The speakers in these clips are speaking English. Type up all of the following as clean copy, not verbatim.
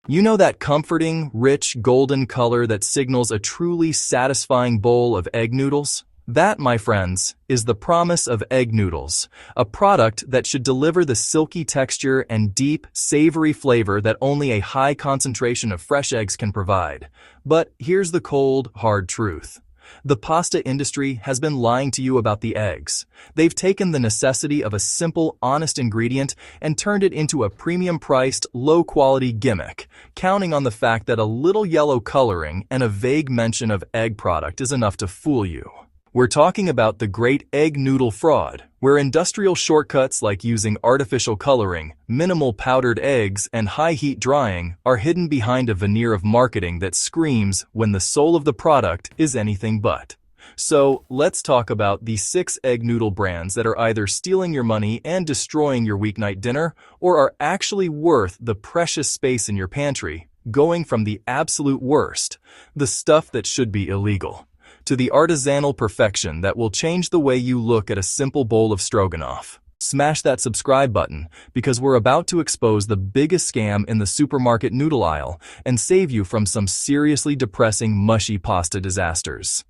You know that comforting, rich, golden color that signals a truly satisfying bowl of egg noodles? That, my friends, is the promise of egg noodles, a product that should deliver the silky texture and deep, savory flavor that only a high concentration of fresh eggs can provide. But here's the cold, hard truth. The pasta industry has been lying to you about the eggs. They've taken the necessity of a simple, honest ingredient and turned it into a premium-priced, low-quality gimmick, counting on the fact that a little yellow coloring and a vague mention of egg product is enough to fool you. We're talking about the great egg noodle fraud, where industrial shortcuts like using artificial coloring, minimal powdered eggs, and high-heat drying are hidden behind a veneer of marketing that screams when the soul of the product is anything but. So, let's talk about the 6 egg noodle brands that are either stealing your money and destroying your weeknight dinner, or are actually worth the precious space in your pantry, going from the absolute worst, the stuff that should be illegal, to the artisanal perfection that will change the way you look at a simple bowl of stroganoff. Smash that subscribe button, because we're about to expose the biggest scam in the supermarket noodle aisle and save you from some seriously depressing mushy pasta disasters.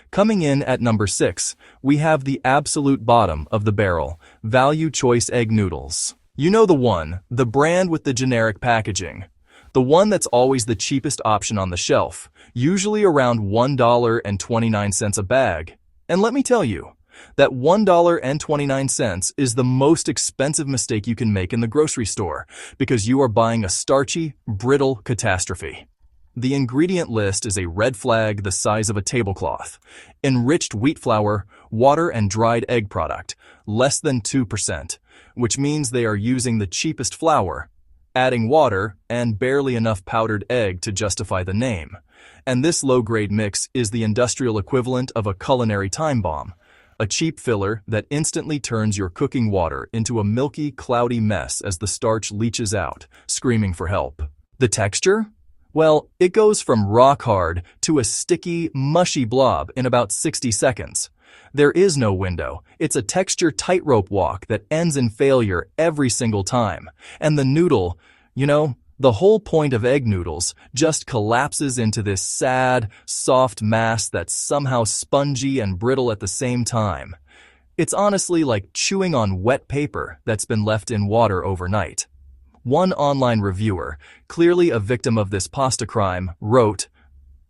Coming in at number 6, we have the absolute bottom of the barrel, Value Choice Egg Noodles. You know the one, the brand with the generic packaging. The one that's always the cheapest option on the shelf, usually around $1.29 a bag. And let me tell you, that $1.29 is the most expensive mistake you can make in the grocery store, because you are buying a starchy, brittle catastrophe. The ingredient list is a red flag the size of a tablecloth. Enriched wheat flour, water, and dried egg product, less than 2%, which means they are using the cheapest flour, adding water, and barely enough powdered egg to justify the name. And this low-grade mix is the industrial equivalent of a culinary time bomb, a cheap filler that instantly turns your cooking water into a milky, cloudy mess as the starch leaches out, screaming for help. The texture? Well, it goes from rock hard to a sticky, mushy blob in about 60 seconds. There is no window. It's a texture tightrope walk that ends in failure every single time. And the noodle, the whole point of egg noodles, just collapses into this sad, soft mass that's somehow spongy and brittle at the same time. It's honestly like chewing on wet paper that's been left in water overnight. One online reviewer, clearly a victim of this pasta crime, wrote,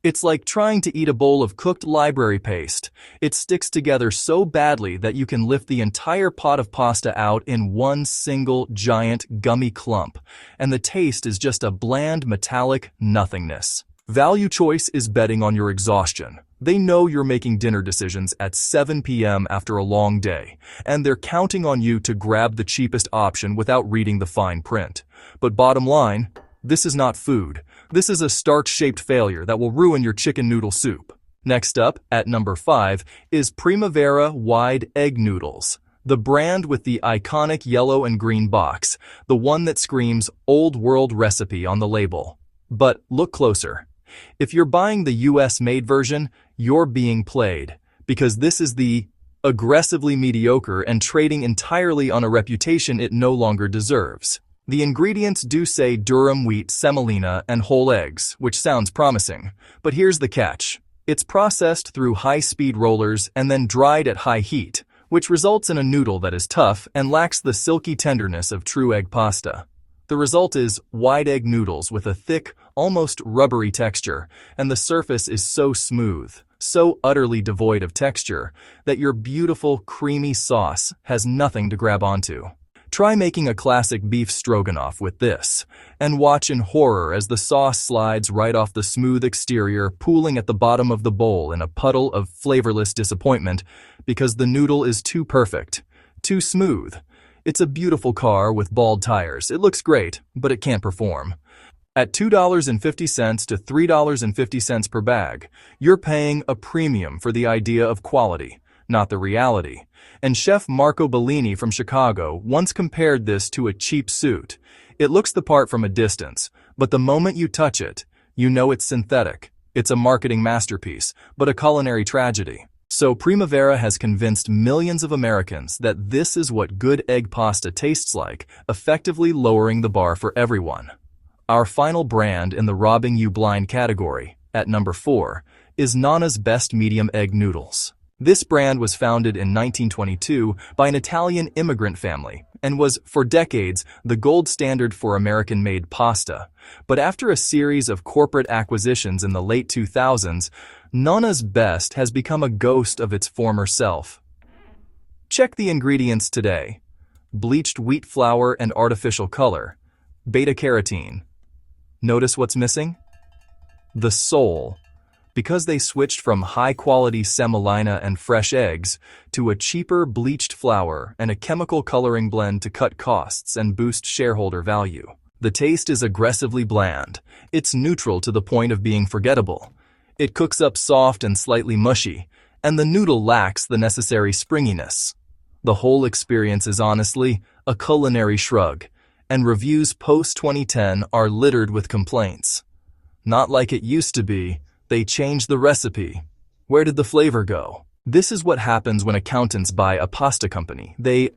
"It's like trying to eat a bowl of cooked library paste. It sticks together so badly that you can lift the entire pot of pasta out in one single giant gummy clump, and the taste is just a bland metallic nothingness." Value Choice is betting on your exhaustion. They know you're making dinner decisions at 7 p.m. after a long day, and they're counting on you to grab the cheapest option without reading the fine print. But bottom line, this is not food. This is a starch-shaped failure that will ruin your chicken noodle soup. Next up, at number 5, is Primavera Wide Egg Noodles, the brand with the iconic yellow and green box, the one that screams old world recipe on the label. But look closer. If you're buying the US-made version, you're being played, because this is the aggressively mediocre and trading entirely on a reputation it no longer deserves. The ingredients do say durum wheat, semolina, and whole eggs, which sounds promising. But here's the catch. It's processed through high-speed rollers and then dried at high heat, which results in a noodle that is tough and lacks the silky tenderness of true egg pasta. The result is wide egg noodles with a thick, almost rubbery texture, and the surface is so smooth, so utterly devoid of texture, that your beautiful, creamy sauce has nothing to grab onto. Try making a classic beef stroganoff with this, and watch in horror as the sauce slides right off the smooth exterior, pooling at the bottom of the bowl in a puddle of flavorless disappointment because the noodle is too perfect, too smooth. It's a beautiful car with bald tires. It looks great, but it can't perform. At $2.50 to $3.50 per bag, you're paying a premium for the idea of quality, not the reality. And Chef Marco Bellini from Chicago once compared this to a cheap suit. It looks the part from a distance, but the moment you touch it, you know it's synthetic. It's a marketing masterpiece, but a culinary tragedy. So Primavera has convinced millions of Americans that this is what good egg pasta tastes like, effectively lowering the bar for everyone. Our final brand in the robbing you blind category, at number 4, is Nonna's Best Medium Egg Noodles. This brand was founded in 1922 by an Italian immigrant family and was, for decades, the gold standard for American-made pasta. But after a series of corporate acquisitions in the late 2000s, Nonna's Best has become a ghost of its former self. Check the ingredients today: bleached wheat flour and artificial color, beta-carotene. Notice what's missing? The soul. Because they switched from high-quality semolina and fresh eggs to a cheaper bleached flour and a chemical coloring blend to cut costs and boost shareholder value. The taste is aggressively bland. It's neutral to the point of being forgettable. It cooks up soft and slightly mushy, and the noodle lacks the necessary springiness. The whole experience is honestly a culinary shrug, and reviews post-2010 are littered with complaints. Not like it used to be. They changed the recipe. Where did the flavor go? This is what happens when accountants buy a pasta company. They,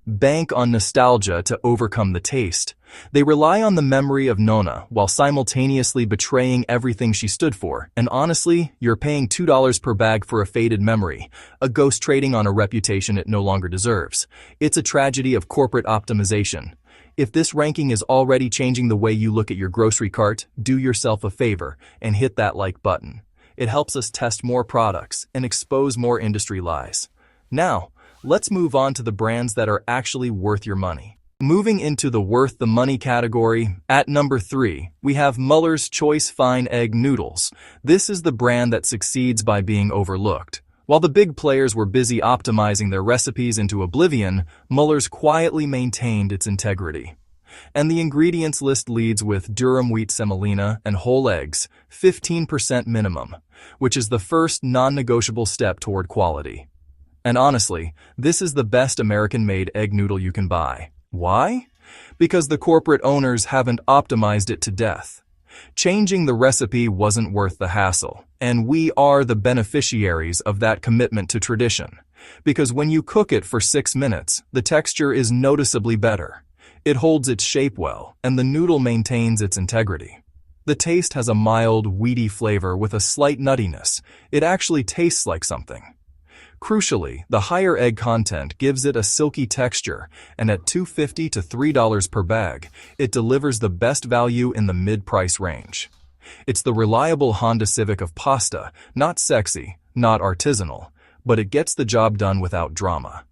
bank on nostalgia to overcome the taste. They rely on the memory of Nonna while simultaneously betraying everything she stood for. And honestly, you're paying $2 per bag for a faded memory, a ghost trading on a reputation it no longer deserves. It's a tragedy of corporate optimization. If this ranking is already changing the way you look at your grocery cart, do yourself a favor and hit that like button. It helps us test more products and expose more industry lies. Now, let's move on to the brands that are actually worth your money. Moving into the worth the money category, at number 3, we have Muller's Choice Fine Egg Noodles. This is the brand that succeeds by being overlooked. While the big players were busy optimizing their recipes into oblivion, Muller's quietly maintained its integrity. And the ingredients list leads with durum wheat semolina and whole eggs, 15% minimum, which is the first non-negotiable step toward quality. And honestly, this is the best American-made egg noodle you can buy. Why? Because the corporate owners haven't optimized it to death. Changing the recipe wasn't worth the hassle, and we are the beneficiaries of that commitment to tradition. Because when you cook it for 6 minutes, the texture is noticeably better. It holds its shape well, and the noodle maintains its integrity. The taste has a mild, weedy flavor with a slight nuttiness. It actually tastes like something. Crucially, the higher egg content gives it a silky texture, and at $2.50 to $3 per bag, it delivers the best value in the mid-price range. It's the reliable Honda Civic of pasta, not sexy, not artisanal, but it gets the job done without drama.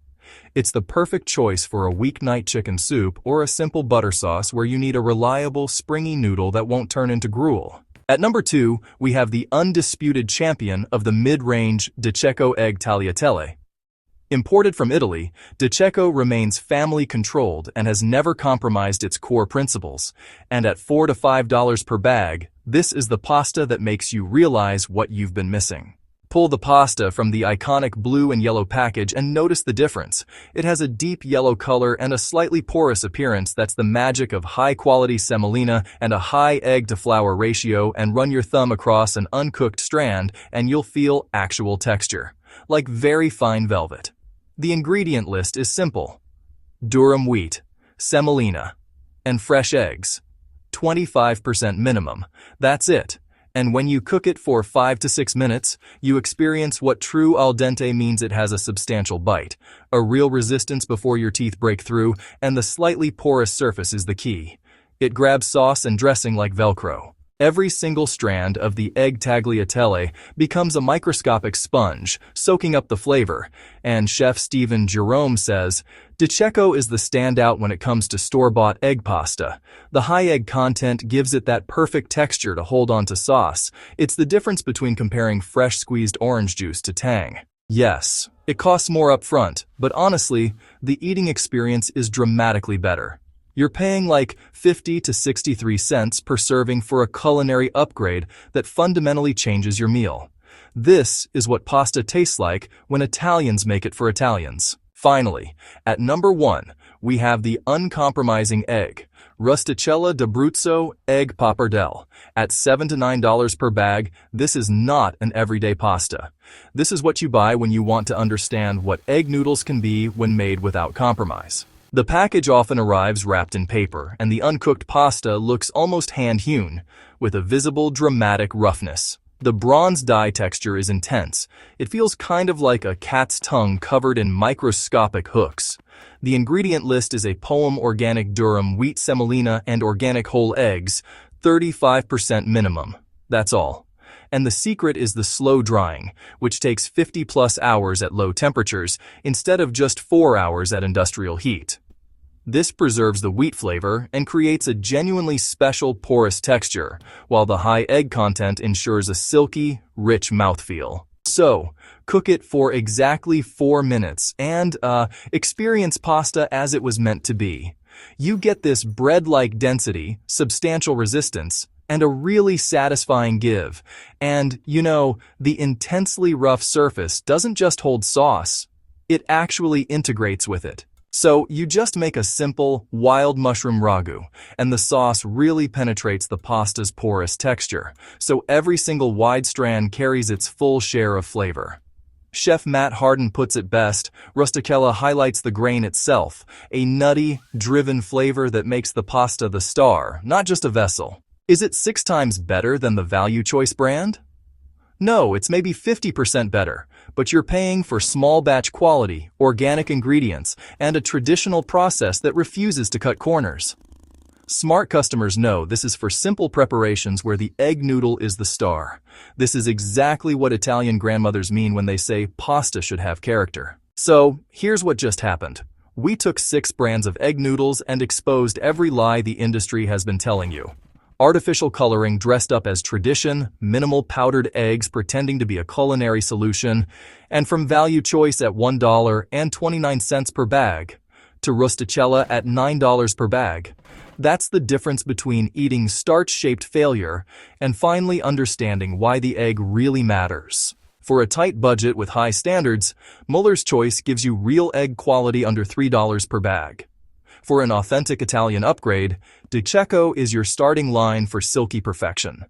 It's the perfect choice for a weeknight chicken soup or a simple butter sauce where you need a reliable, springy noodle that won't turn into gruel. At number 2, we have the undisputed champion of the mid-range De Cecco Egg Tagliatelle. Imported from Italy, De Cecco remains family-controlled and has never compromised its core principles. And at $4 to $5 per bag, this is the pasta that makes you realize what you've been missing. Pull the pasta from the iconic blue and yellow package and notice the difference. It has a deep yellow color and a slightly porous appearance that's the magic of high-quality semolina and a high egg-to-flour ratio, and run your thumb across an uncooked strand and you'll feel actual texture, like very fine velvet. The ingredient list is simple: durum wheat, semolina, and fresh eggs. 25% minimum. That's it. And when you cook it for 5 to 6 minutes, you experience what true al dente means. It has a substantial bite, a real resistance before your teeth break through, and the slightly porous surface is the key. It grabs sauce and dressing like Velcro. Every single strand of the egg tagliatelle becomes a microscopic sponge, soaking up the flavor. And Chef Stephen Jerome says, De Cecco is the standout when it comes to store-bought egg pasta. The high egg content gives it that perfect texture to hold on to sauce. It's the difference between comparing fresh squeezed orange juice to tang. Yes, it costs more up front, but honestly, the eating experience is dramatically better. You're paying like 50 to 63 cents per serving for a culinary upgrade that fundamentally changes your meal. This is what pasta tastes like when Italians make it for Italians. Finally, at number 1, we have the uncompromising egg, Rusticella d'Abruzzo Egg Pappardelle. At $7 to $9 per bag, this is not an everyday pasta. This is what you buy when you want to understand what egg noodles can be when made without compromise. The package often arrives wrapped in paper, and the uncooked pasta looks almost hand-hewn, with a visible dramatic roughness. The bronze dye texture is intense. It feels kind of like a cat's tongue covered in microscopic hooks. The ingredient list is a poem organic durum wheat semolina and organic whole eggs, 35% minimum. That's all. And the secret is the slow drying, which takes 50+ hours at low temperatures instead of just 4 hours at industrial heat. This preserves the wheat flavor and creates a genuinely special porous texture, while the high egg content ensures a silky, rich mouthfeel. So, cook it for exactly 4 minutes and experience pasta as it was meant to be. You get this bread-like density, substantial resistance, and a really satisfying give. And, the intensely rough surface doesn't just hold sauce, it actually integrates with it. So you just make a simple, wild mushroom ragu, and the sauce really penetrates the pasta's porous texture, so every single wide strand carries its full share of flavor. Chef Matt Harden puts it best, rusticella highlights the grain itself, a nutty, driven flavor that makes the pasta the star, not just a vessel. Is it 6 times better than the Value Choice brand? No, it's maybe 50% better, but you're paying for small batch quality, organic ingredients, and a traditional process that refuses to cut corners. Smart customers know this is for simple preparations where the egg noodle is the star. This is exactly what Italian grandmothers mean when they say pasta should have character. So, here's what just happened. We took 6 brands of egg noodles and exposed every lie the industry has been telling you. Artificial coloring dressed up as tradition, minimal powdered eggs pretending to be a culinary solution, and from Value Choice at $1.29 per bag to Rusticella at $9 per bag. That's the difference between eating starch-shaped failure and finally understanding why the egg really matters. For a tight budget with high standards, Muller's Choice gives you real egg quality under $3 per bag. For an authentic Italian upgrade, Di Cecco is your starting line for silky perfection.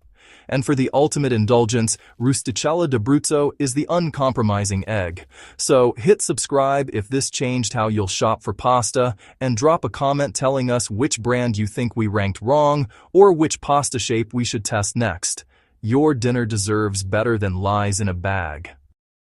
And for the ultimate indulgence, Rusticella d'Abruzzo is the uncompromising egg. So hit subscribe if this changed how you'll shop for pasta, and drop a comment telling us which brand you think we ranked wrong or which pasta shape we should test next. Your dinner deserves better than lies in a bag.